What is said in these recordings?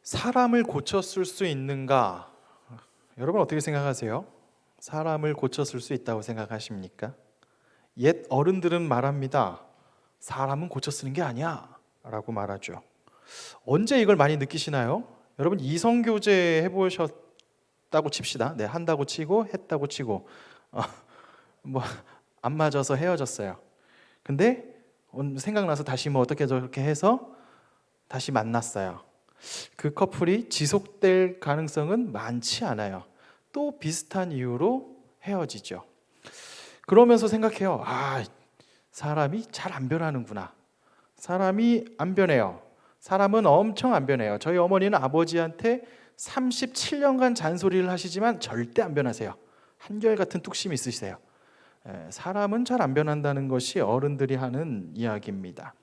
사람을 고쳤을 수 있는가? 여러분 어떻게 생각하세요? 사람을 고쳤을 수 있다고 생각하십니까? 옛 어른들은 말합니다. 사람은 고쳐 쓰는 게 아니야 라고 말하죠. 언제 이걸 많이 느끼시나요? 여러분 이성교제 해보셨다고 칩시다. 네, 한다고 치고 했다고 치고 뭐 안 맞아서 헤어졌어요. 근데 생각나서 다시 뭐 어떻게 저렇게 해서 다시 만났어요. 그 커플이 지속될 가능성은 많지 않아요. 또 비슷한 이유로 헤어지죠. 그러면서 생각해요. 사람이 잘 안 변하는구나. 사람이 안 변해요. 사람은 엄청 안 변해요. 저희 어머니는 아버지한테 37년간 잔소리를 하시지만 절대 안 변하세요. 한결같은 뚝심이 있으세요. 사람은 잘 안 변한다는 것이 어른들이 하는 이야기입니다.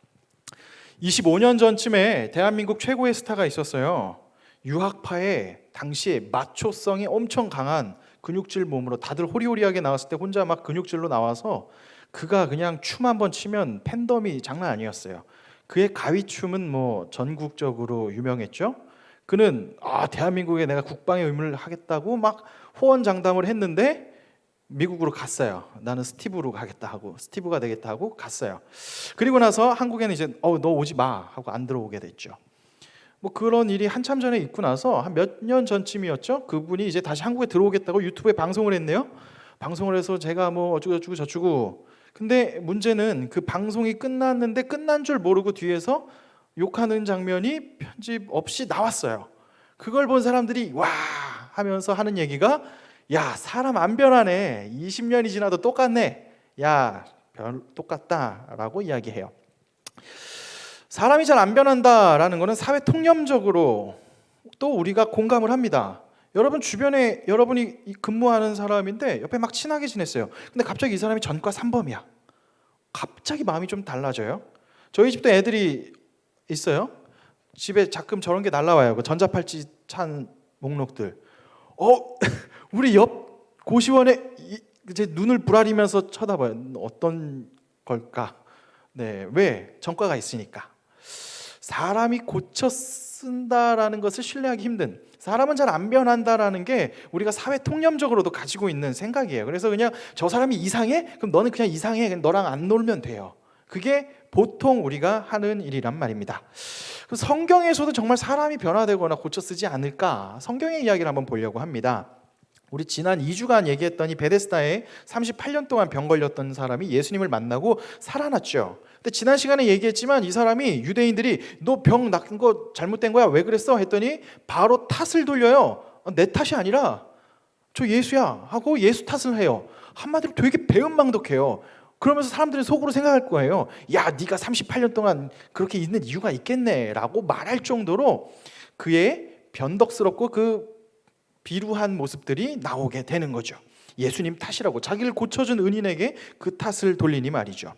25년 전쯤에 대한민국 최고의 스타가 있었어요. 유학파의 당시에 마초성이 엄청 강한 근육질 몸으로 다들 호리호리하게 나왔을 때 혼자 막 근육질로 나와서 그가 그냥 춤 한번 치면 팬덤이 장난 아니었어요. 그의 가위춤은 뭐 전국적으로 유명했죠. 그는 대한민국에 내가 국방의 의무를 하겠다고 막 호언장담을 했는데 미국으로 갔어요. 나는 스티브로 가겠다 하고 스티브가 되겠다 하고 갔어요. 그리고 나서 한국에는 이제 너 오지 마 하고 안 들어오게 됐죠. 뭐 그런 일이 한참 전에 있고 나서 한 몇 년 전쯤이었죠. 그분이 이제 다시 한국에 들어오겠다고 유튜브에 방송을 했네요. 방송을 해서 제가 뭐 어쩌고 저쩌고. 근데 문제는 그 방송이 끝났는데 끝난 줄 모르고 뒤에서 욕하는 장면이 편집 없이 나왔어요. 그걸 본 사람들이 와 하면서 하는 얘기가 야, 사람 안 변하네. 20년이 지나도 똑같네. 야, 똑같다라고 이야기해요. 사람이 잘 안 변한다라는 것은 사회 통념적으로 또 우리가 공감을 합니다. 여러분 주변에 여러분이 근무하는 사람인데 옆에 막 친하게 지냈어요. 근데 갑자기 이 사람이 전과 3범이야. 갑자기 마음이 좀 달라져요. 저희 집도 애들이 있어요. 집에 가끔 저런 게 날라와요. 그 전자팔찌 찬 목록들. 우리 옆 고시원에 제 눈을 부라리면서 쳐다봐요. 어떤 걸까? 네, 왜? 전과가 있으니까. 사람이 고쳐 쓴다라는 것을 신뢰하기 힘든, 사람은 잘 안 변한다라는 게 우리가 사회 통념적으로도 가지고 있는 생각이에요. 그래서 그냥 저 사람이 이상해? 그럼 너는 그냥 이상해. 그냥 너랑 안 놀면 돼요. 그게 보통 우리가 하는 일이란 말입니다. 성경에서도 정말 사람이 변화되거나 고쳐 쓰지 않을까? 성경의 이야기를 한번 보려고 합니다. 우리 지난 2주간 얘기했던 이 베데스다에 38년 동안 병 걸렸던 사람이 예수님을 만나고 살아났죠. 근데 지난 시간에 얘기했지만 이 사람이 유대인들이 너 병 낫은 거 잘못된 거야 왜 그랬어? 했더니 바로 탓을 돌려요. 내 탓이 아니라 저 예수야 하고 예수 탓을 해요. 한마디로 되게 배은망덕해요. 그러면서 사람들은 속으로 생각할 거예요. 야, 네가 38년 동안 그렇게 있는 이유가 있겠네 라고 말할 정도로 그의 변덕스럽고 그 비루한 모습들이 나오게 되는 거죠. 예수님 탓이라고 자기를 고쳐준 은인에게 그 탓을 돌리니 말이죠.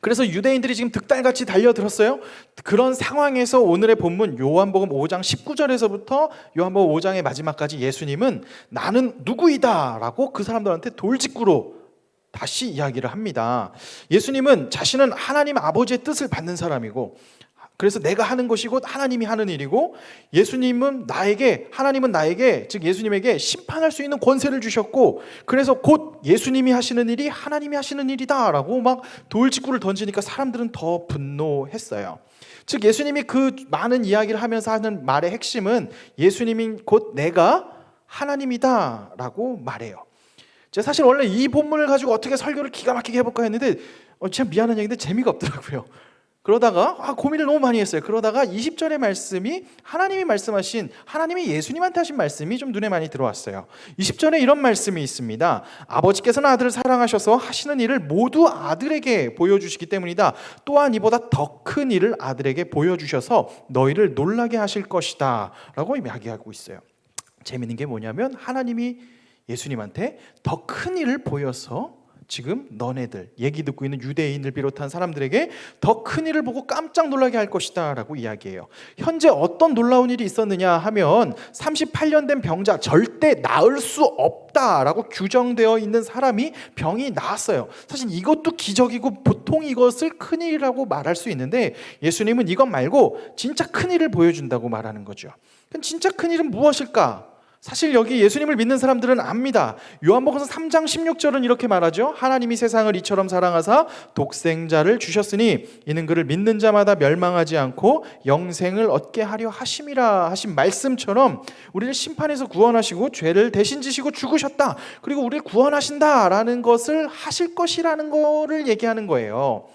그래서 유대인들이 지금 득달같이 달려들었어요. 그런 상황에서 오늘의 본문 요한복음 5장 19절에서부터 요한복음 5장의 마지막까지 예수님은 나는 누구이다 라고 그 사람들한테 돌직구로 다시 이야기를 합니다. 예수님은 자신은 하나님 아버지의 뜻을 받는 사람이고 그래서 내가 하는 것이 곧 하나님이 하는 일이고 하나님은 나에게 즉 예수님에게 심판할 수 있는 권세를 주셨고 그래서 곧 예수님이 하시는 일이 하나님이 하시는 일이다 라고 막 돌직구를 던지니까 사람들은 더 분노했어요. 즉 예수님이 그 많은 이야기를 하면서 하는 말의 핵심은 예수님이 곧 내가 하나님이다 라고 말해요. 제가 사실 원래 이 본문을 가지고 어떻게 설교를 기가 막히게 해볼까 했는데 참 미안한 얘기인데 재미가 없더라고요. 그러다가 고민을 너무 많이 했어요. 그러다가 20절의 말씀이 하나님이 말씀하신 하나님이 예수님한테 하신 말씀이 좀 눈에 많이 들어왔어요. 20절에 이런 말씀이 있습니다. 아버지께서는 아들을 사랑하셔서 하시는 일을 모두 아들에게 보여주시기 때문이다. 또한 이보다 더 큰 일을 아들에게 보여주셔서 너희를 놀라게 하실 것이다 라고 이야기하고 있어요. 재미있는 게 뭐냐면 하나님이 예수님한테 더 큰 일을 보여서 지금 너네들, 얘기 듣고 있는 유대인을 비롯한 사람들에게 더 큰 일을 보고 깜짝 놀라게 할 것이다 라고 이야기해요. 현재 어떤 놀라운 일이 있었느냐 하면 38년 된 병자, 절대 나을 수 없다라고 규정되어 있는 사람이 병이 나았어요. 사실 이것도 기적이고 보통 이것을 큰일이라고 말할 수 있는데, 예수님은 이것 말고 진짜 큰일을 보여준다고 말하는 거죠. 그럼 진짜 큰일은 무엇일까? 사실 여기 예수님을 믿는 사람들은 압니다. 요한복음 3장 16절은 이렇게 말하죠. 하나님이 세상을 이처럼 사랑하사 독생자를 주셨으니 이는 그를 믿는 자마다 멸망하지 않고 영생을 얻게 하려 하심이라 하신 말씀처럼 우리를 심판에서 구원하시고 죄를 대신 지시고 죽으셨다, 그리고 우리를 구원하신다라는 것을 하실 것이라는 거를 얘기하는 거예요.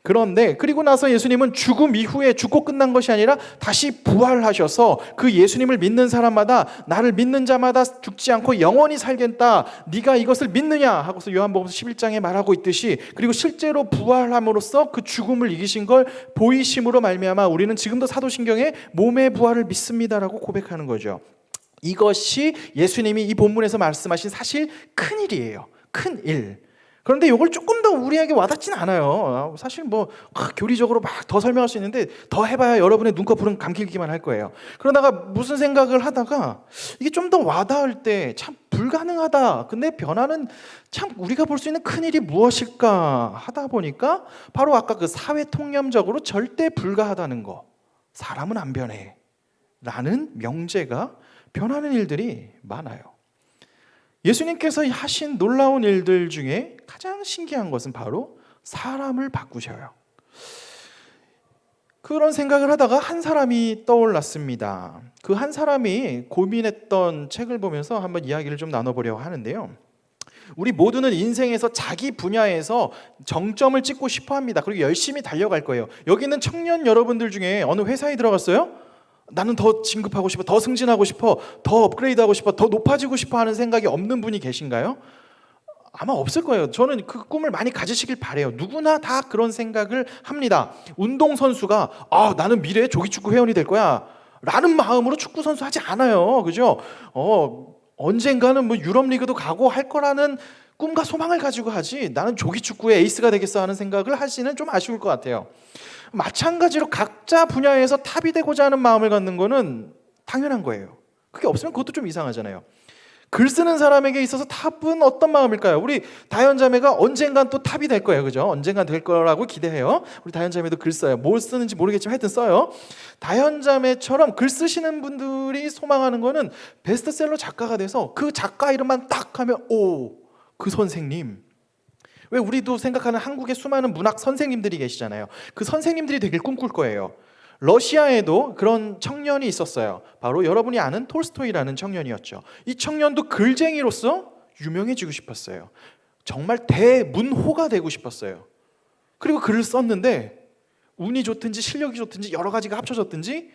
그런데 그리고 나서 예수님은 죽음 이후에 죽고 끝난 것이 아니라 다시 부활하셔서 그 예수님을 믿는 사람마다, 나를 믿는 자마다 죽지 않고 영원히 살겠다, 네가 이것을 믿느냐 하고서 요한복음 11장에 말하고 있듯이, 그리고 실제로 부활함으로써 그 죽음을 이기신 걸 보이심으로 말미암아 우리는 지금도 사도신경에 몸의 부활을 믿습니다라고 고백하는 거죠. 이것이 예수님이 이 본문에서 말씀하신 사실 큰일이에요. 큰일. 그런데 이걸 조금 더 우리에게 와닿진 않아요. 사실 뭐 교리적으로 막 더 설명할 수 있는데 더 해봐야 여러분의 눈꺼풀은 감기기만 할 거예요. 그러다가 무슨 생각을 하다가 이게 좀 더 와닿을 때 참 불가능하다, 근데 변화는 참 우리가 볼 수 있는 큰일이 무엇일까 하다 보니까 바로 아까 그 사회 통념적으로 절대 불가하다는 거, 사람은 안 변해 라는 명제가 변하는 일들이 많아요. 예수님께서 하신 놀라운 일들 중에 가장 신기한 것은 바로 사람을 바꾸셔요. 그런 생각을 하다가 한 사람이 떠올랐습니다. 그 한 사람이 고민했던 책을 보면서 한번 이야기를 좀 나눠보려고 하는데요. 우리 모두는 인생에서 자기 분야에서 정점을 찍고 싶어 합니다. 그리고 열심히 달려갈 거예요. 여기 있는 청년 여러분들 중에 어느 회사에 들어갔어요? 나는 더 진급하고 싶어, 더 승진하고 싶어, 더 업그레이드하고 싶어, 더 높아지고 싶어 하는 생각이 없는 분이 계신가요? 아마 없을 거예요. 저는 그 꿈을 많이 가지시길 바래요. 누구나 다 그런 생각을 합니다. 운동선수가 나는 미래에 조기축구 회원이 될 거야 라는 마음으로 축구선수 하지 않아요. 그죠? 언젠가는 뭐 유럽 리그도 가고 할 거라는 꿈과 소망을 가지고 하지, 나는 조기축구의 에이스가 되겠어 하는 생각을 하시는 좀 아쉬울 것 같아요. 마찬가지로 각자 분야에서 탑이 되고자 하는 마음을 갖는 거는 당연한 거예요. 그게 없으면 그것도 좀 이상하잖아요. 글 쓰는 사람에게 있어서 탑은 어떤 마음일까요? 우리 다현자매가 언젠간 또 탑이 될 거예요. 그죠? 언젠간 될 거라고 기대해요. 우리 다현자매도 글 써요. 뭘 쓰는지 모르겠지만 하여튼 써요. 다현자매처럼 글 쓰시는 분들이 소망하는 거는 베스트셀러 작가가 돼서 그 작가 이름만 딱 하면 그 선생님. 왜 우리도 생각하는 한국의 수많은 문학 선생님들이 계시잖아요. 그 선생님들이 되길 꿈꿀 거예요. 러시아에도 그런 청년이 있었어요. 바로 여러분이 아는 톨스토이라는 청년이었죠. 이 청년도 글쟁이로서 유명해지고 싶었어요. 정말 대문호가 되고 싶었어요. 그리고 글을 썼는데 운이 좋든지 실력이 좋든지 여러 가지가 합쳐졌든지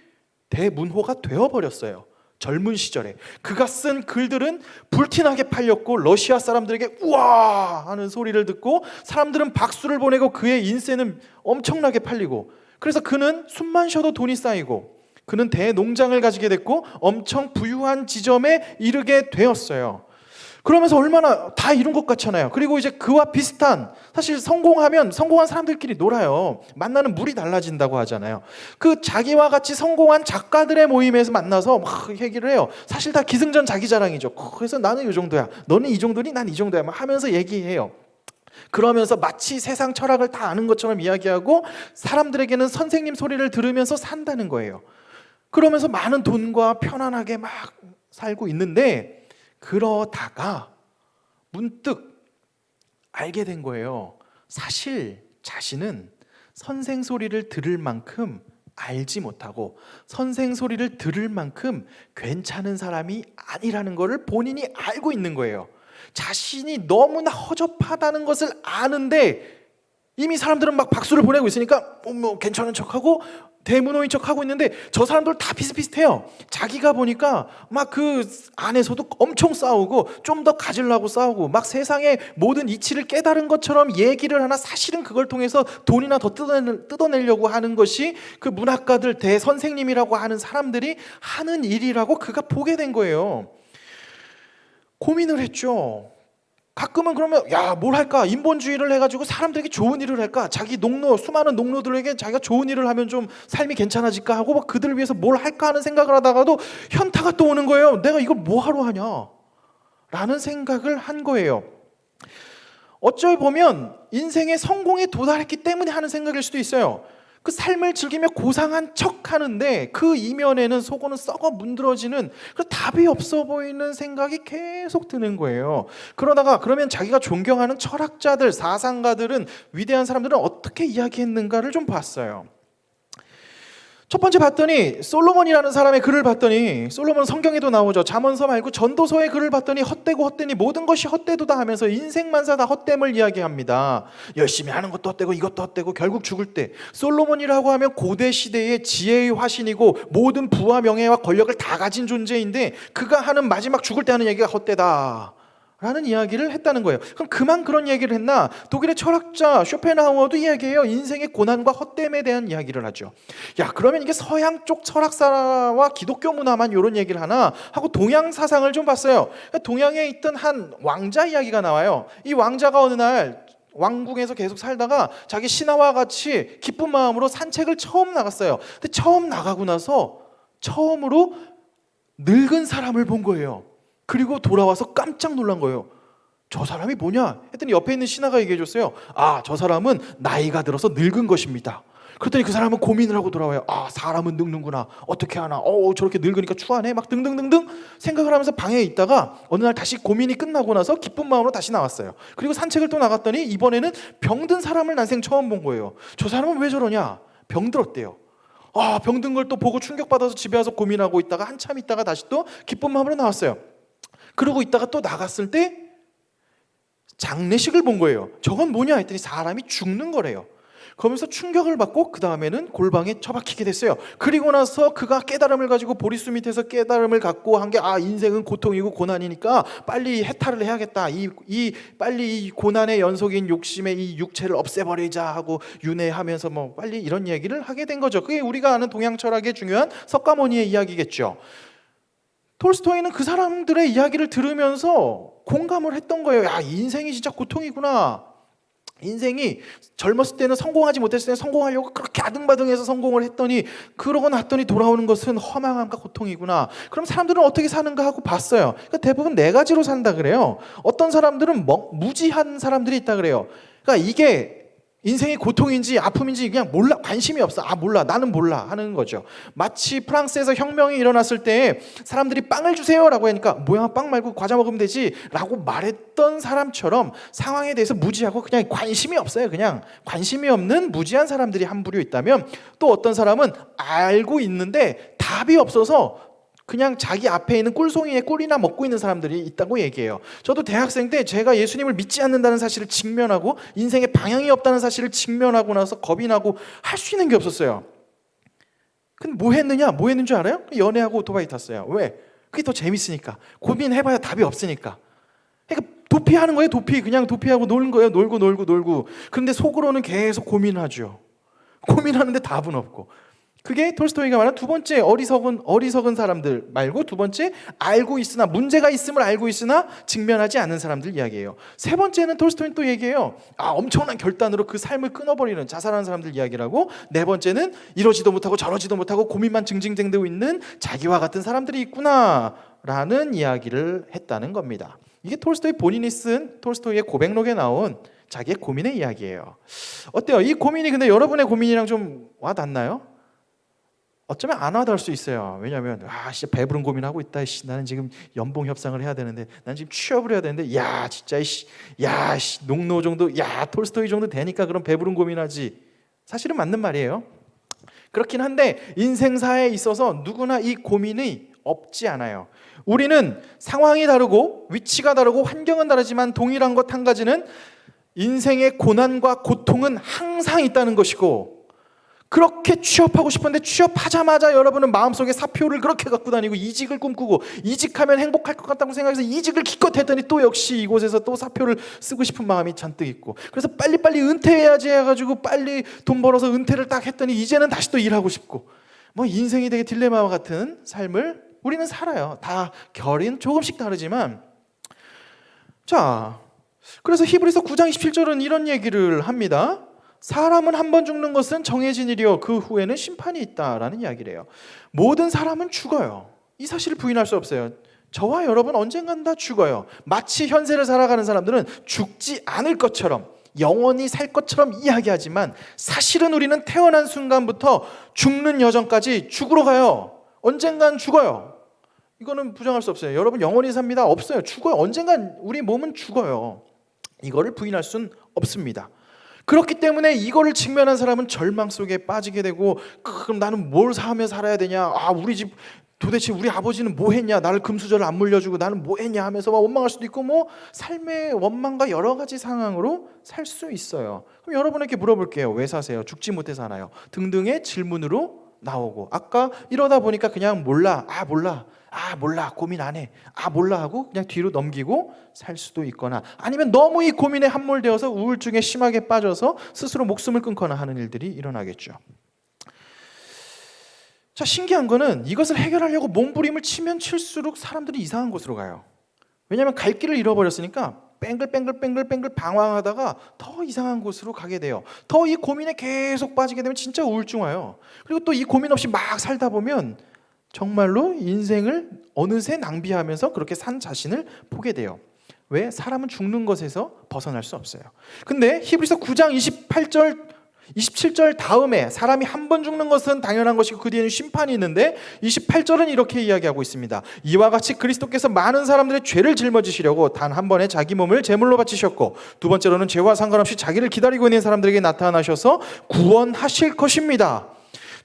대문호가 되어버렸어요. 젊은 시절에 그가 쓴 글들은 불티나게 팔렸고 러시아 사람들에게 우와 하는 소리를 듣고 사람들은 박수를 보내고 그의 인세는 엄청나게 팔리고, 그래서 그는 숨만 쉬어도 돈이 쌓이고 그는 대농장을 가지게 됐고 엄청 부유한 지점에 이르게 되었어요. 그러면서 얼마나 다 이룬 것 같잖아요. 그리고 이제 그와 비슷한, 사실 성공하면 성공한 사람들끼리 놀아요. 만나는 물이 달라진다고 하잖아요. 그 자기와 같이 성공한 작가들의 모임에서 만나서 막 얘기를 해요. 사실 다 기승전 자기 자랑이죠. 그래서 나는 이 정도야, 너는 이 정도니, 난 이 정도야 막 하면서 얘기해요. 그러면서 마치 세상 철학을 다 아는 것처럼 이야기하고 사람들에게는 선생님 소리를 들으면서 산다는 거예요. 그러면서 많은 돈과 편안하게 막 살고 있는데, 그러다가 문득 알게 된 거예요. 사실 자신은 선생 소리를 들을 만큼 알지 못하고 선생 소리를 들을 만큼 괜찮은 사람이 아니라는 것을 본인이 알고 있는 거예요. 자신이 너무나 허접하다는 것을 아는데 이미 사람들은 막 박수를 보내고 있으니까 뭐 괜찮은 척하고 대문호인 척하고 있는데 저 사람들 다 비슷비슷해요. 자기가 보니까 막 그 안에서도 엄청 싸우고 좀 더 가지려고 싸우고 막 세상의 모든 이치를 깨달은 것처럼 얘기를 하나 사실은 그걸 통해서 돈이나 더 뜯어내려고 하는 것이 그 문학가들 대선생님이라고 하는 사람들이 하는 일이라고 그가 보게 된 거예요. 고민을 했죠. 가끔은 그러면 야, 뭘 할까? 인본주의를 해가지고 사람들에게 좋은 일을 할까? 자기 수많은 농노들에게 자기가 좋은 일을 하면 좀 삶이 괜찮아질까 하고 막 그들을 위해서 뭘 할까 하는 생각을 하다가도 현타가 또 오는 거예요. 내가 이걸 뭐 하러 하냐? 라는 생각을 한 거예요. 어쩔 보면 인생의 성공에 도달했기 때문에 하는 생각일 수도 있어요. 그 삶을 즐기며 고상한 척 하는데 그 이면에는 속어는 썩어 문드러지는 그 답이 없어 보이는 생각이 계속 드는 거예요. 그러다가 그러면 자기가 존경하는 철학자들, 사상가들은, 위대한 사람들은 어떻게 이야기했는가를 좀 봤어요. 첫 번째 봤더니 솔로몬이라는 사람의 글을 봤더니, 솔로몬은 성경에도 나오죠. 잠언서 말고 전도서의 글을 봤더니 헛되고 헛되니 모든 것이 헛되도다 하면서 인생만사 다 헛됨을 이야기합니다. 열심히 하는 것도 헛되고 이것도 헛되고 결국 죽을 때, 솔로몬이라고 하면 고대 시대의 지혜의 화신이고 모든 부와 명예와 권력을 다 가진 존재인데 그가 하는 마지막 죽을 때 하는 얘기가 헛되다 라는 이야기를 했다는 거예요. 그럼 그만 그런 얘기를 했나? 독일의 철학자 쇼펜하우어도 이야기해요. 인생의 고난과 헛됨에 대한 이야기를 하죠. 야, 그러면 이게 서양 쪽 철학사와 기독교 문화만 이런 얘기를 하나 하고 동양 사상을 좀 봤어요. 동양에 있던 한 왕자 이야기가 나와요. 이 왕자가 어느 날 왕궁에서 계속 살다가 자기 신하와 같이 기쁜 마음으로 산책을 처음 나갔어요. 근데 처음 나가고 나서 처음으로 늙은 사람을 본 거예요. 그리고 돌아와서 깜짝 놀란 거예요. 저 사람이 뭐냐? 했더니 옆에 있는 신하가 얘기해 줬어요. 아, 저 사람은 나이가 들어서 늙은 것입니다. 그랬더니 그 사람은 고민을 하고 돌아와요. 아, 사람은 늙는구나. 어떻게 하나? 저렇게 늙으니까 추하네. 막 등등등등 생각을 하면서 방에 있다가 어느 날 다시 고민이 끝나고 나서 기쁜 마음으로 다시 나왔어요. 그리고 산책을 또 나갔더니 이번에는 병든 사람을 난생 처음 본 거예요. 저 사람은 왜 저러냐? 병들었대요. 병든 걸 또 보고 충격받아서 집에 와서 고민하고 있다가 한참 있다가 다시 또 기쁜 마음으로 나왔어요. 그러고 있다가 또 나갔을 때 장례식을 본 거예요. 저건 뭐냐 했더니 사람이 죽는 거래요. 그러면서 충격을 받고 그 다음에는 골방에 처박히게 됐어요. 그리고 나서 그가 깨달음을 가지고 보리수 밑에서 깨달음을 갖고 한 게 인생은 고통이고 고난이니까 빨리 해탈을 해야겠다. 빨리 이 고난의 연속인 욕심의 이 육체를 없애버리자 하고 윤회하면서 빨리 이런 얘기를 하게 된 거죠. 그게 우리가 아는 동양 철학의 중요한 석가모니의 이야기겠죠. 톨스토이는 그 사람들의 이야기를 들으면서 공감을 했던 거예요. 야, 인생이 진짜 고통이구나. 인생이 젊었을 때는 성공하지 못했을 때는 성공하려고 그렇게 아등바등해서 성공을 했더니 그러고 났더니 돌아오는 것은 허망함과 고통이구나. 그럼 사람들은 어떻게 사는가 하고 봤어요. 그러니까 대부분 네 가지로 산다 그래요. 어떤 사람들은 무지한 사람들이 있다 그래요. 그러니까 이게 인생이 고통인지 아픔인지 그냥 몰라, 관심이 없어. 몰라, 나는 몰라 하는 거죠. 마치 프랑스에서 혁명이 일어났을 때 사람들이 빵을 주세요 라고 하니까 뭐야, 빵 말고 과자 먹으면 되지 라고 말했던 사람처럼 상황에 대해서 무지하고 그냥 관심이 없어요. 그냥 관심이 없는 무지한 사람들이 한 부류 있다면, 또 어떤 사람은 알고 있는데 답이 없어서 그냥 자기 앞에 있는 꿀송이의 꿀이나 먹고 있는 사람들이 있다고 얘기해요. 저도 대학생 때 제가 예수님을 믿지 않는다는 사실을 직면하고 인생에 방향이 없다는 사실을 직면하고 나서 겁이 나고 할 수 있는 게 없었어요. 근데 뭐 했는 줄 알아요? 연애하고 오토바이 탔어요. 왜? 그게 더 재밌으니까. 고민해봐야 답이 없으니까. 그러니까 도피하는 거예요. 그냥 도피하고 노는 거예요. 놀고. 그런데 속으로는 계속 고민하죠. 고민하는데 답은 없고. 그게 톨스토이가 말한 두 번째 어리석은 사람들 말고, 두 번째 알고 있으나, 문제가 있음을 알고 있으나 직면하지 않는 사람들 이야기예요. 세 번째는 톨스토이는 또 얘기해요. 엄청난 결단으로 그 삶을 끊어버리는 자살하는 사람들 이야기라고. 네 번째는 이러지도 못하고 저러지도 못하고 고민만 징징대고 있는 자기와 같은 사람들이 있구나 라는 이야기를 했다는 겁니다. 이게 톨스토이 본인이 쓴 톨스토이의 고백록에 나온 자기의 고민의 이야기예요. 어때요? 이 고민이 근데 여러분의 고민이랑 좀 와닿나요? 어쩌면 안 와닿을 수 있어요. 왜냐하면 진짜 배부른 고민하고 있다. 나는 지금 연봉 협상을 해야 되는데, 나는 지금 취업을 해야 되는데, 농노 정도, 톨스토이 정도 되니까 그럼 배부른 고민하지. 사실은 맞는 말이에요. 그렇긴 한데 인생사에 있어서 누구나 이 고민이 없지 않아요. 우리는 상황이 다르고 위치가 다르고 환경은 다르지만 동일한 것 한 가지는 인생의 고난과 고통은 항상 있다는 것이고, 그렇게 취업하고 싶은데 취업하자마자 여러분은 마음속에 사표를 그렇게 갖고 다니고 이직을 꿈꾸고, 이직하면 행복할 것 같다고 생각해서 이직을 기껏 했더니 또 역시 이곳에서 또 사표를 쓰고 싶은 마음이 잔뜩 있고, 그래서 빨리빨리 은퇴해야지 해가지고 빨리 돈 벌어서 은퇴를 딱 했더니 이제는 다시 또 일하고 싶고, 인생이 되게 딜레마와 같은 삶을 우리는 살아요. 다 결은 조금씩 다르지만, 자, 그래서 히브리서 9장 27절은 이런 얘기를 합니다. 사람은 한 번 죽는 것은 정해진 일이요 그 후에는 심판이 있다라는 이야기를 해요. 모든 사람은 죽어요. 이 사실을 부인할 수 없어요. 저와 여러분 언젠간 다 죽어요. 마치 현세를 살아가는 사람들은 죽지 않을 것처럼, 영원히 살 것처럼 이야기하지만 사실은 우리는 태어난 순간부터 죽는 여정까지 죽으러 가요. 언젠간 죽어요. 이거는 부정할 수 없어요. 여러분 영원히 삽니다. 없어요. 죽어요. 언젠간 우리 몸은 죽어요. 이거를 부인할 수는 없습니다. 그렇기 때문에 이거를 직면한 사람은 절망 속에 빠지게 되고, 그럼 나는 뭘 하며 살아야 되냐? 우리 집 도대체 우리 아버지는 뭐 했냐? 나를 금수저를 안 물려주고 나는 뭐 했냐? 하면서 막 원망할 수도 있고, 뭐 삶의 원망과 여러 가지 상황으로 살 수 있어요. 그럼 여러분에게 물어볼게요. 왜 사세요? 죽지 못해 사나요? 등등의 질문으로 나오고, 아까 이러다 보니까 그냥 몰라, 고민 안 해, 몰라 하고 그냥 뒤로 넘기고 살 수도 있거나, 아니면 너무 이 고민에 함몰되어서 우울증에 심하게 빠져서 스스로 목숨을 끊거나 하는 일들이 일어나겠죠. 자, 신기한 거는 이것을 해결하려고 몸부림을 치면 칠수록 사람들이 이상한 곳으로 가요. 왜냐하면 갈 길을 잃어버렸으니까 뺑글 방황하다가 더 이상한 곳으로 가게 돼요. 더 이 고민에 계속 빠지게 되면 진짜 우울증 와요. 그리고 또 이 고민 없이 막 살다 보면 정말로 인생을 어느새 낭비하면서 그렇게 산 자신을 보게 돼요. 왜? 사람은 죽는 것에서 벗어날 수 없어요. 근데 히브리서 9장 27절 다음에 사람이 한 번 죽는 것은 당연한 것이고 그 뒤에는 심판이 있는데, 28절은 이렇게 이야기하고 있습니다. 이와 같이 그리스도께서 많은 사람들의 죄를 짊어지시려고 단 한 번에 자기 몸을 제물로 바치셨고, 두 번째로는 죄와 상관없이 자기를 기다리고 있는 사람들에게 나타나셔서 구원하실 것입니다.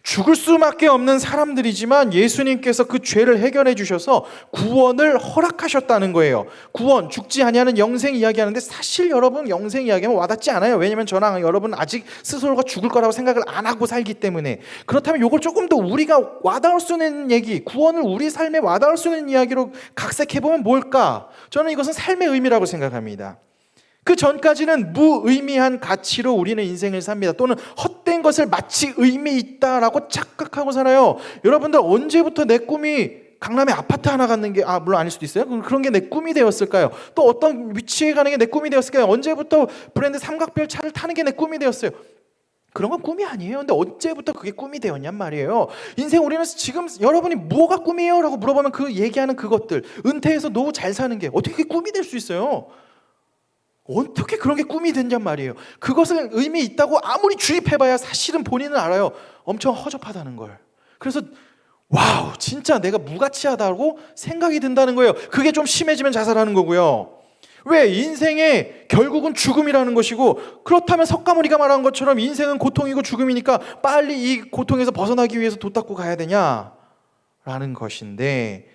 죽을 수밖에 없는 사람들이지만 예수님께서 그 죄를 해결해 주셔서 구원을 허락하셨다는 거예요. 구원, 죽지 아니하는 영생 이야기하는데, 사실 여러분 영생 이야기하면 와닿지 않아요. 왜냐하면 저랑 여러분 아직 스스로가 죽을 거라고 생각을 안 하고 살기 때문에. 그렇다면 이걸 조금 더 우리가 와닿을 수 있는 얘기, 구원을 우리 삶에 와닿을 수 있는 이야기로 각색해보면 뭘까? 저는 이것은 삶의 의미라고 생각합니다. 그 전까지는 무의미한 가치로 우리는 인생을 삽니다. 또는 헛된 것을 마치 의미 있다라고 착각하고 살아요. 여러분들 언제부터 내 꿈이 강남에 아파트 하나 갖는 게, 물론 아닐 수도 있어요. 그런 게 내 꿈이 되었을까요? 또 어떤 위치에 가는 게 내 꿈이 되었을까요? 언제부터 브랜드 삼각별 차를 타는 게 내 꿈이 되었어요? 그런 건 꿈이 아니에요. 근데 언제부터 그게 꿈이 되었냔 말이에요. 인생 우리는 지금 여러분이 뭐가 꿈이에요? 라고 물어보면 그 얘기하는 그것들, 은퇴해서 노후 잘 사는 게 어떻게 그게 꿈이 될 수 있어요? 어떻게 그런 게 꿈이 된냔 말이에요. 그것을 의미 있다고 아무리 주입해봐야 사실은 본인은 알아요. 엄청 허접하다는 걸. 그래서 와우, 진짜 내가 무가치하다고 생각이 든다는 거예요. 그게 좀 심해지면 자살하는 거고요. 왜? 인생의 결국은 죽음이라는 것이고, 그렇다면 석가모니가 말한 것처럼 인생은 고통이고 죽음이니까 빨리 이 고통에서 벗어나기 위해서 도 닦고 가야 되냐라는 것인데,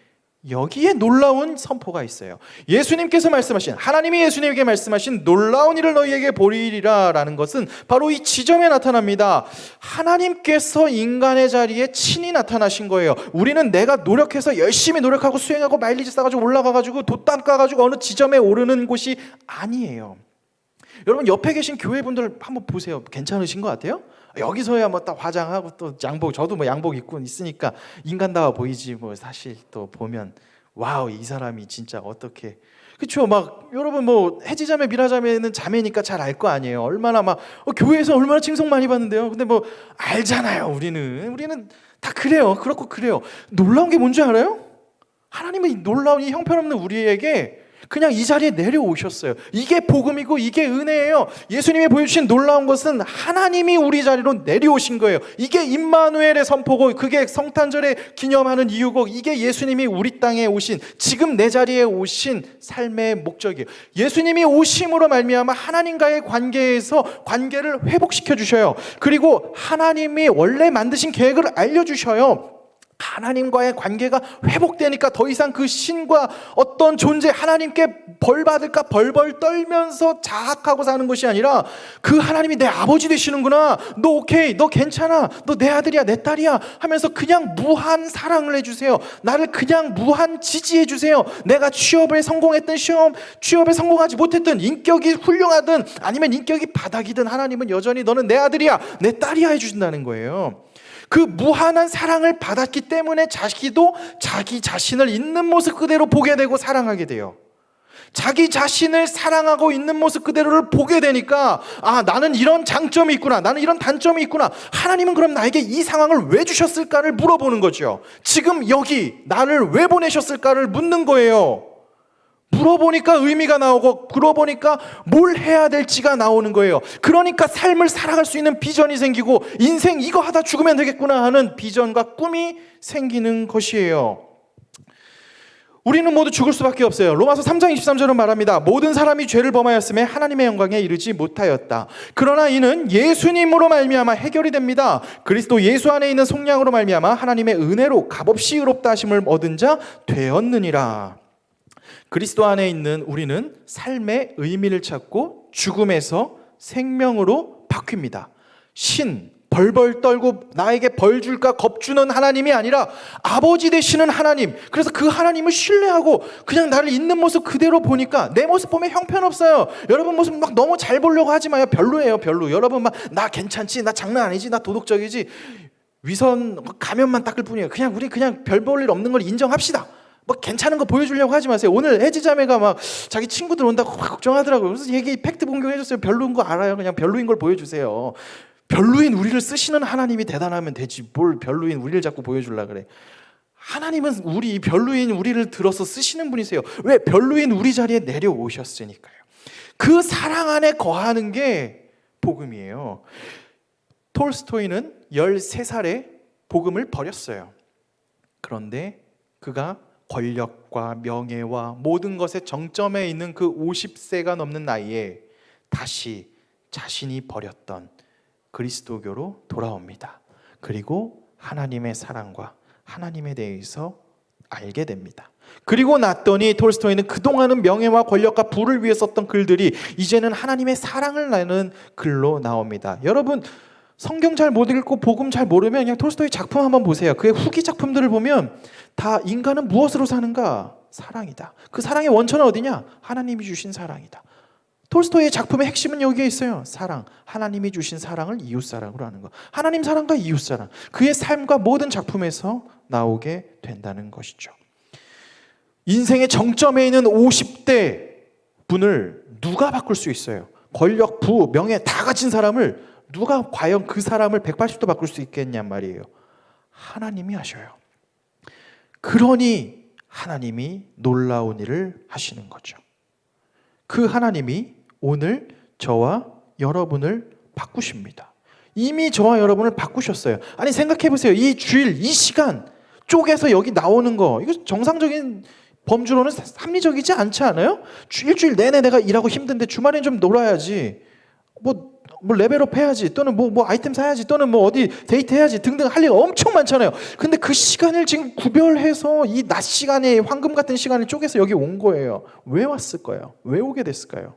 여기에 놀라운 선포가 있어요. 예수님께서 말씀하신, 하나님이 예수님에게 말씀하신 놀라운 일을 너희에게 보이리라 라는 것은 바로 이 지점에 나타납니다. 하나님께서 인간의 자리에 친히 나타나신 거예요. 우리는 내가 노력해서 열심히 노력하고 수행하고 마일리지 싸가지고 올라가가지고 도 닦아가지고 어느 지점에 오르는 곳이 아니에요. 여러분 옆에 계신 교회분들 한번 보세요. 괜찮으신 것 같아요? 여기서야 뭐 딱 화장하고 또 양복, 저도 뭐 양복 입고 있으니까 인간다워 보이지, 뭐 사실 또 보면 와우, 이 사람이 진짜 어떻게, 그렇죠? 막 여러분 뭐 해지자매 미라자매는 자매니까 잘 알 거 아니에요. 얼마나 막 교회에서 얼마나 칭송 많이 받는데요. 근데 뭐 알잖아요. 우리는 다 그래요. 그렇고 그래요. 놀라운 게 뭔지 알아요? 하나님은 놀라운 이 형편없는 우리에게 그냥 이 자리에 내려오셨어요. 이게 복음이고 이게 은혜예요. 예수님이 보여주신 놀라운 것은 하나님이 우리 자리로 내려오신 거예요. 이게 임마누엘의 선포고, 그게 성탄절에 기념하는 이유고, 이게 예수님이 우리 땅에 오신, 지금 내 자리에 오신 삶의 목적이에요. 예수님이 오심으로 말미암아 하나님과의 관계에서 관계를 회복시켜 주셔요. 그리고 하나님이 원래 만드신 계획을 알려주셔요. 하나님과의 관계가 회복되니까 더 이상 그 신과 어떤 존재, 하나님께 벌 받을까 벌벌 떨면서 자학하고 사는 것이 아니라, 그 하나님이 내 아버지 되시는구나, 너 오케이, 너 괜찮아, 너 내 아들이야, 내 딸이야 하면서 그냥 무한 사랑을 해주세요. 나를 그냥 무한 지지해 주세요. 내가 취업에 성공했든 취업에 성공하지 못했든, 인격이 훌륭하든 아니면 인격이 바닥이든, 하나님은 여전히 너는 내 아들이야, 내 딸이야 해주신다는 거예요. 그 무한한 사랑을 받았기 때문에 자기도 자기 자신을 있는 모습 그대로 보게 되고 사랑하게 돼요. 자기 자신을 사랑하고 있는 모습 그대로를 보게 되니까 나는 이런 장점이 있구나, 나는 이런 단점이 있구나, 하나님은 그럼 나에게 이 상황을 왜 주셨을까를 물어보는 거죠. 지금 여기 나를 왜 보내셨을까를 묻는 거예요. 물어보니까 의미가 나오고, 물어보니까 뭘 해야 될지가 나오는 거예요. 그러니까 삶을 살아갈 수 있는 비전이 생기고, 인생 이거 하다 죽으면 되겠구나 하는 비전과 꿈이 생기는 것이에요. 우리는 모두 죽을 수밖에 없어요. 로마서 3장 23절은 말합니다. 모든 사람이 죄를 범하였음에 하나님의 영광에 이르지 못하였다. 그러나 이는 예수님으로 말미암아 해결이 됩니다. 그리스도 예수 안에 있는 속량으로 말미암아 하나님의 은혜로 값없이 의롭다 하심을 얻은 자 되었느니라. 그리스도 안에 있는 우리는 삶의 의미를 찾고 죽음에서 생명으로 바뀝니다. 벌벌 떨고 나에게 벌 줄까 겁주는 하나님이 아니라 아버지 되시는 하나님, 그래서 그 하나님을 신뢰하고 그냥 나를 있는 모습 그대로 보니까, 내 모습 보면 형편없어요. 여러분 모습 막 너무 잘 보려고 하지 마요. 별로예요, 별로. 여러분 막 나 괜찮지, 나 장난 아니지, 나 도덕적이지, 위선 가면만 닦을 뿐이에요. 우리 그냥 별 볼 일 없는 걸 인정합시다. 뭐 괜찮은 거 보여주려고 하지 마세요. 오늘 혜지자매가 막 자기 친구들 온다고 걱정하더라고요. 그래서 얘기 팩트 공개해줬어요. 별로인 거 알아요. 그냥 별로인 걸 보여주세요. 별로인 우리를 쓰시는 하나님이 대단하면 되지, 뭘 별로인 우리를 자꾸 보여주려고 그래. 하나님은 별로인 우리를 들어서 쓰시는 분이세요. 왜? 별로인 우리 자리에 내려오셨으니까요. 그 사랑 안에 거하는 게 복음이에요. 톨스토이는 13살에 복음을 버렸어요. 그런데 그가 권력과 명예와 모든 것의 정점에 있는 그 50세가 넘는 나이에 다시 자신이 버렸던 그리스도교로 돌아옵니다. 그리고 하나님의 사랑과 하나님에 대해서 알게 됩니다. 그리고 났더니 톨스토이는 그동안은 명예와 권력과 부를 위해 썼던 글들이 이제는 하나님의 사랑을 나누는 글로 나옵니다. 여러분 성경 잘 못 읽고 복음 잘 모르면 그냥 톨스토이 작품 한번 보세요. 그의 후기 작품들을 보면 다 인간은 무엇으로 사는가? 사랑이다. 그 사랑의 원천은 어디냐? 하나님이 주신 사랑이다. 톨스토이의 작품의 핵심은 여기에 있어요. 사랑. 하나님이 주신 사랑을 이웃사랑으로 하는 것. 하나님 사랑과 이웃사랑. 그의 삶과 모든 작품에서 나오게 된다는 것이죠. 인생의 정점에 있는 50대 분을 누가 바꿀 수 있어요? 권력, 부, 명예 다 가진 사람을 누가 과연 그 사람을 180도 바꿀 수 있겠냔 말이에요. 하나님이 하셔요. 그러니 하나님이 놀라운 일을 하시는 거죠. 그 하나님이 오늘 저와 여러분을 바꾸십니다. 이미 저와 여러분을 바꾸셨어요. 아니 생각해 보세요. 이 주일, 이 시간 쪼개서 여기 나오는 거, 이거 정상적인 범주로는 합리적이지 않지 않아요? 일주일 내내 내가 일하고 힘든데 주말엔 좀 놀아야지. 뭐 레벨업 해야지, 또는 뭐 아이템 사야지, 또는 뭐 어디 데이트 해야지 등등 할 일 엄청 많잖아요. 근데 그 시간을 지금 구별해서 이 낮 시간에 황금 같은 시간을 쪼개서 여기 온 거예요. 왜 왔을까요? 왜 오게 됐을까요?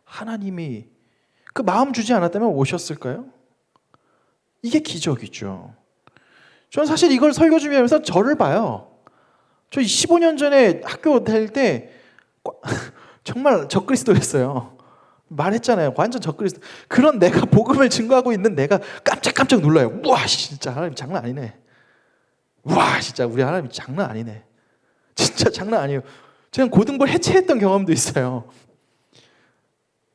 하나님이 그 마음 주지 않았다면 오셨을까요? 이게 기적이죠. 저는 사실 이걸 설교 준비하면서 저를 봐요. 저 15년 전에 학교 다닐 때 정말 적그리스도였어요. 말했잖아요. 완전 적그리스도. 그런 내가 복음을 증거하고 있는 내가 깜짝 놀라요. 우와 진짜 하나님 장난 아니네. 우와 진짜 우리 하나님 장난 아니네. 진짜 장난 아니에요. 제가 고등부를 해체했던 경험도 있어요.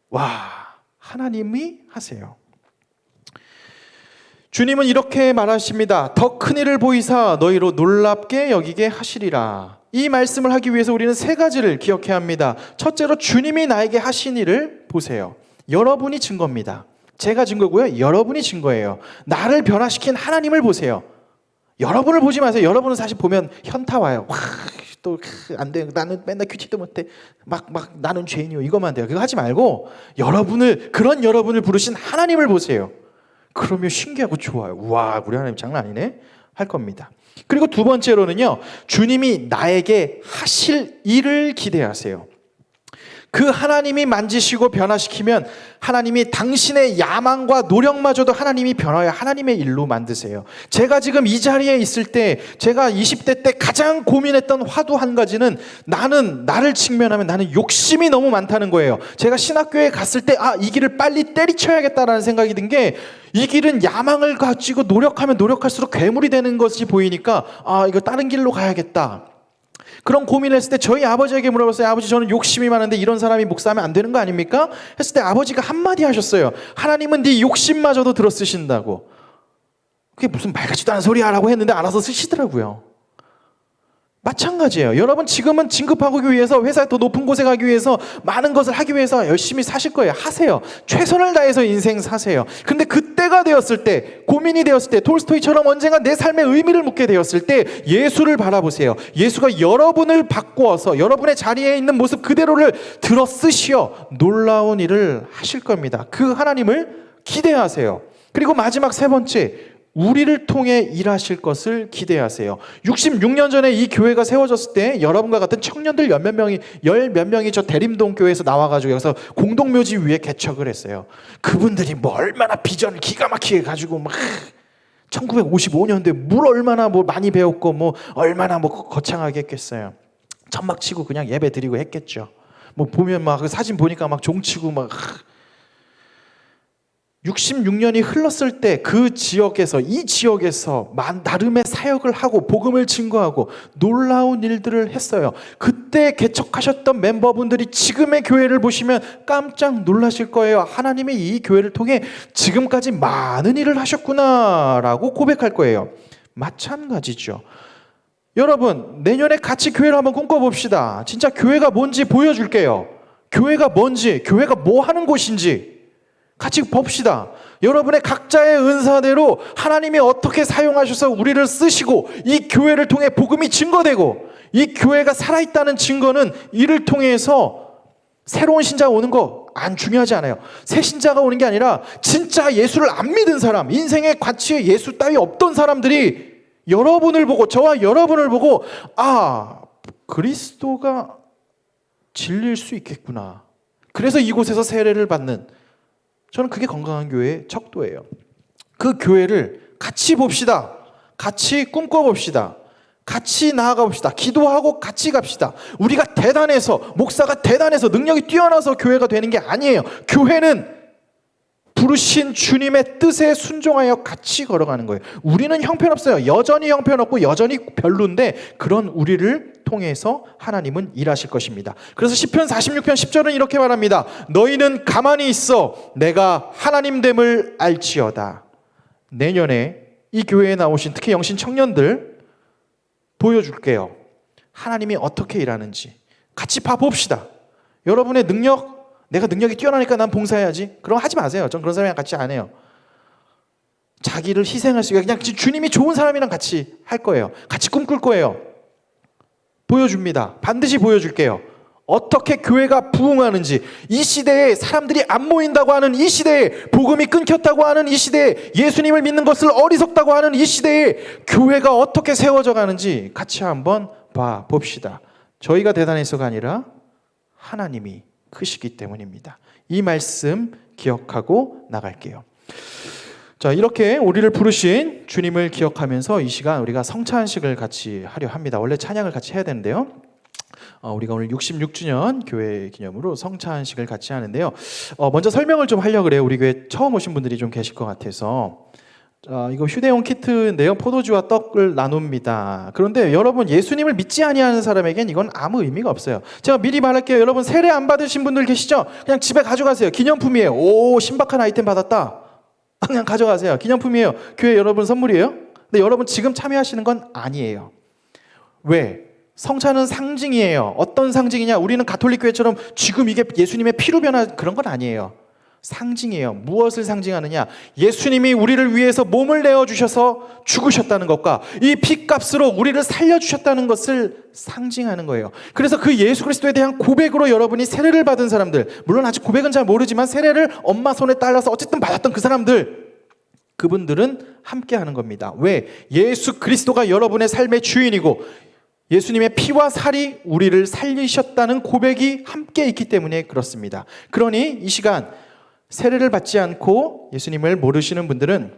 와 하나님이 하세요. 주님은 이렇게 말하십니다. 더 큰 일을 보이사 너희로 놀랍게 여기게 하시리라. 이 말씀을 하기 위해서 우리는 세 가지를 기억해야 합니다. 첫째로 주님이 나에게 하신 일을 보세요. 여러분이 증거입니다. 제가 증거고요. 여러분이 증거예요. 나를 변화시킨 하나님을 보세요. 여러분을 보지 마세요. 여러분은 사실 보면 현타 와요. 또 안 돼. 나는 맨날 큐티도 못해. 막 나는 죄인이요. 이것만 돼요. 그거 하지 말고 그런 여러분을 부르신 하나님을 보세요. 그러면 신기하고 좋아요. 와, 우리 하나님 장난 아니네 할 겁니다. 그리고 두 번째로는요, 주님이 나에게 하실 일을 기대하세요. 그 하나님이 만지시고 변화시키면 하나님이 당신의 야망과 노력마저도 하나님이 변화해 하나님의 일로 만드세요. 제가 지금 이 자리에 있을 때, 제가 20대 때 가장 고민했던 화두 한 가지는 나를 측면하면 나는 욕심이 너무 많다는 거예요. 제가 신학교에 갔을 때 이 길을 빨리 때리쳐야겠다라는 생각이 든 게, 이 길은 야망을 가지고 노력하면 노력할수록 괴물이 되는 것이 보이니까 이거 다른 길로 가야겠다. 그런 고민을 했을 때 저희 아버지에게 물어봤어요. 아버지, 저는 욕심이 많은데 이런 사람이 목사하면 안 되는 거 아닙니까? 했을 때 아버지가 한마디 하셨어요. 하나님은 네 욕심마저도 들어 쓰신다고. 그게 무슨 말 같지도 않은 소리야 라고 했는데 알아서 쓰시더라고요. 마찬가지예요. 여러분 지금은 진급하기 위해서, 회사에 더 높은 곳에 가기 위해서, 많은 것을 하기 위해서 열심히 사실 거예요. 하세요. 최선을 다해서 인생 사세요. 근데 그때가 되었을 때, 고민이 되었을 때, 톨스토이처럼 언젠가 내 삶의 의미를 묻게 되었을 때 예수를 바라보세요. 예수가 여러분을 바꾸어서 여러분의 자리에 있는 모습 그대로를 들어 쓰시어 놀라운 일을 하실 겁니다. 그 하나님을 기대하세요. 그리고 마지막 세 번째, 우리를 통해 일하실 것을 기대하세요. 66년 전에 이 교회가 세워졌을 때 여러분과 같은 청년들 열 몇 명이 저 대림동 교회에서 나와가지고 여기서 공동묘지 위에 개척을 했어요. 그분들이 뭐 얼마나 비전을 기가 막히게 가지고 막 1955년도에 물 얼마나 뭐 많이 배웠고 뭐 얼마나 뭐 거창하게 했겠어요. 천막 치고 그냥 예배 드리고 했겠죠. 뭐 보면 막 그 사진 보니까 막 종치고 막 66년이 흘렀을 때 그 지역에서, 이 지역에서 나름의 사역을 하고 복음을 증거하고 놀라운 일들을 했어요. 그때 개척하셨던 멤버분들이 지금의 교회를 보시면 깜짝 놀라실 거예요. 하나님이 이 교회를 통해 지금까지 많은 일을 하셨구나라고 고백할 거예요. 마찬가지죠. 여러분, 내년에 같이 교회를 한번 꿈꿔봅시다. 진짜 교회가 뭔지 보여줄게요. 교회가 뭔지, 교회가 뭐 하는 곳인지 같이 봅시다. 여러분의 각자의 은사대로 하나님이 어떻게 사용하셔서 우리를 쓰시고 이 교회를 통해 복음이 증거되고 이 교회가 살아있다는 증거는 이를 통해서 새로운 신자가 오는 거 안 중요하지 않아요. 새 신자가 오는 게 아니라 진짜 예수를 안 믿은 사람, 인생의 가치에 예수 따위 없던 사람들이 여러분을 보고, 저와 여러분을 보고, 아, 그리스도가 진리일 수 있겠구나. 그래서 이곳에서 세례를 받는, 저는 그게 건강한 교회의 척도예요. 그 교회를 같이 봅시다. 같이 꿈꿔봅시다. 같이 나아가 봅시다. 기도하고 같이 갑시다. 우리가 대단해서, 목사가 대단해서, 능력이 뛰어나서 교회가 되는 게 아니에요. 교회는 부르신 주님의 뜻에 순종하여 같이 걸어가는 거예요. 우리는 형편없어요. 여전히 형편없고 여전히 별론데 그런 우리를 통해서 하나님은 일하실 것입니다. 그래서 시편 46편 10절은 이렇게 말합니다. 너희는 가만히 있어 내가 하나님됨을 알지어다. 내년에 이 교회에 나오신 특히 영신 청년들 보여줄게요. 하나님이 어떻게 일하는지 같이 봐봅시다. 여러분의 능력, 내가 능력이 뛰어나니까 난 봉사해야지. 그럼 하지 마세요. 전 그런 사람이랑 같이 안 해요. 자기를 희생할 수 있게 그냥 주님이 좋은 사람이랑 같이 할 거예요. 같이 꿈꿀 거예요. 보여줍니다. 반드시 보여줄게요. 어떻게 교회가 부흥하는지, 이 시대에 사람들이 안 모인다고 하는 이 시대에, 복음이 끊겼다고 하는 이 시대에, 예수님을 믿는 것을 어리석다고 하는 이 시대에 교회가 어떻게 세워져 가는지 같이 한번 봐봅시다. 저희가 대단해서가 아니라 하나님이 크시기 때문입니다. 이 말씀 기억하고 나갈게요. 자, 이렇게 우리를 부르신 주님을 기억하면서 이 시간 우리가 성찬식을 같이 하려 합니다. 원래 찬양을 같이 해야 되는데요. 우리가 오늘 66주년 교회 기념으로 성찬식을 같이 하는데요. 먼저 설명을 좀 하려고 그래요. 우리 교회 처음 오신 분들이 좀 계실 것 같아서. 이거 휴대용 키트인데요. 포도주와 떡을 나눕니다. 그런데 여러분, 예수님을 믿지 아니하는 사람에겐 이건 아무 의미가 없어요. 제가 미리 말할게요. 여러분, 세례 안 받으신 분들 계시죠? 그냥 집에 가져가세요. 기념품이에요. 오, 신박한 아이템 받았다. 그냥 가져가세요. 기념품이에요. 교회 여러분 선물이에요. 근데 여러분 지금 참여하시는 건 아니에요. 왜? 성찬은 상징이에요. 어떤 상징이냐? 우리는 가톨릭 교회처럼 지금 이게 예수님의 피로 변화 그런 건 아니에요. 상징이에요. 무엇을 상징하느냐? 예수님이 우리를 위해서 몸을 내어주셔서 죽으셨다는 것과 이 피값으로 우리를 살려주셨다는 것을 상징하는 거예요. 그래서 그 예수 그리스도에 대한 고백으로 여러분이 세례를 받은 사람들, 물론 아직 고백은 잘 모르지만 세례를 엄마 손에 딸려서 어쨌든 받았던 그 사람들, 그분들은 함께 하는 겁니다. 왜? 예수 그리스도가 여러분의 삶의 주인이고 예수님의 피와 살이 우리를 살리셨다는 고백이 함께 있기 때문에 그렇습니다. 그러니 이 시간 세례를 받지 않고 예수님을 모르시는 분들은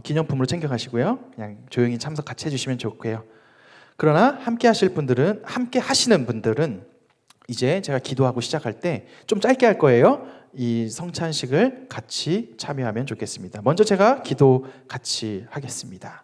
기념품으로 챙겨가시고요. 그냥 조용히 참석 같이 해주시면 좋고요. 그러나 함께 하시는 분들은 이제 제가 기도하고 시작할 때 좀 짧게 할 거예요. 이 성찬식을 같이 참여하면 좋겠습니다. 먼저 제가 기도 같이 하겠습니다.